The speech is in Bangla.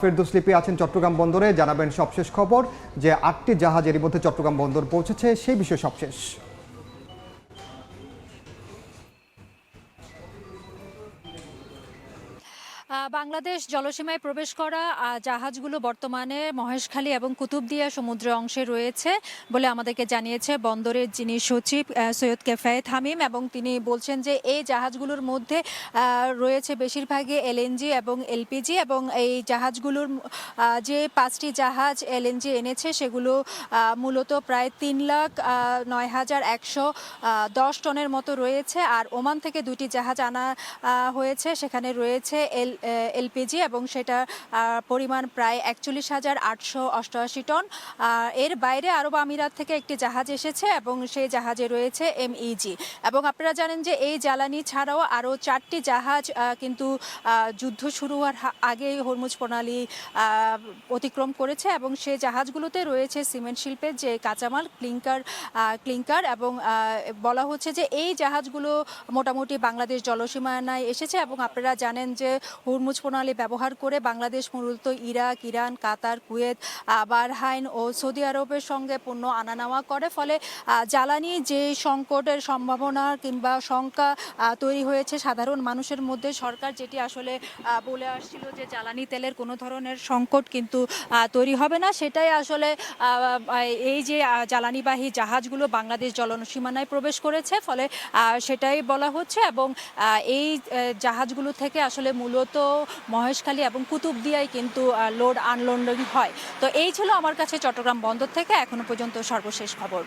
ফেরদৌস লিপি আছেন চট্টগ্রাম বন্দরে, জানাবেন সবশেষ খবর যে ৮টি জাহাজ এরই মধ্যে চট্টগ্রাম বন্দর পৌঁছেছে, সেই বিষয়ে সবশেষ। বাংলাদেশ জলসীমায় প্রবেশ করা জাহাজগুলো বর্তমানে মহেশখালী এবং কুতুবদিয়া সমুদ্র অংশে রয়েছে বলে আমাদেরকে জানিয়েছে বন্দরের যিনি সচিব সৈয়দ কেফায়েত হামিম, এবং তিনি বলছেন যে এই জাহাজগুলোর মধ্যে রয়েছে বেশিরভাগই এলএনজি এবং এলপিজি, এবং এই জাহাজগুলোর যে 5টি জাহাজ এলএনজি এনেছে সেগুলো মূলত প্রায় 3,09,110 টনের মতো রয়েছে। আর ওমান থেকে 2টি জাহাজ আনা হয়েছে, সেখানে রয়েছে এলপিজি এবং সেটা পরিমাণ প্রায় 41,888 টন। এর বাইরে আরব আমিরাত থেকে একটি জাহাজ এসেছে এবং সেই জাহাজে রয়েছে এমইজি। এবং আপনারা জানেন যে এই জ্বালানি ছাড়াও আরও 4টি জাহাজ কিন্তু যুদ্ধ শুরু হওয়ার আগেই হরমুজ প্রণালী অতিক্রম করেছে, এবং সেই জাহাজগুলোতে রয়েছে সিমেন্ট শিল্পের যে কাঁচামাল ক্লিংকার, এবং বলা হচ্ছে যে এই জাহাজগুলো মোটামুটি বাংলাদেশ জলসীমানায় এসেছে। এবং আপনারা জানেন যে হরমুজ প্রণালী ব্যবহার করে বাংলাদেশ মূলত ইরাক, ইরান, কাতার, কুয়েত, বাহরাইন ও সৌদি আরবের সঙ্গে পণ্য আনা নেওয়া করে। ফলে জ্বালানি যে সংকটের সম্ভাবনা কিংবা শঙ্কা তৈরি হয়েছে সাধারণ মানুষের মধ্যে, সরকার যেটি আসলে বলে আসছিল যে জ্বালানি তেলের কোনো ধরনের সংকট কিন্তু তৈরি হবে না, সেটাই আসলে এই যে জ্বালানিবাহী জাহাজগুলো বাংলাদেশ জলসীমানায় প্রবেশ করেছে, ফলে সেটাই বলা হচ্ছে। এবং এই জাহাজগুলো থেকে আসলে মূলত মহেশখালী এবং কুতুবদিয়ায় কিন্তু লোড আনলোডিং হয়। তো এই ছিল আমার কাছে চট্টগ্রাম বন্দর থেকে এখনো পর্যন্ত সর্বশেষ খবর।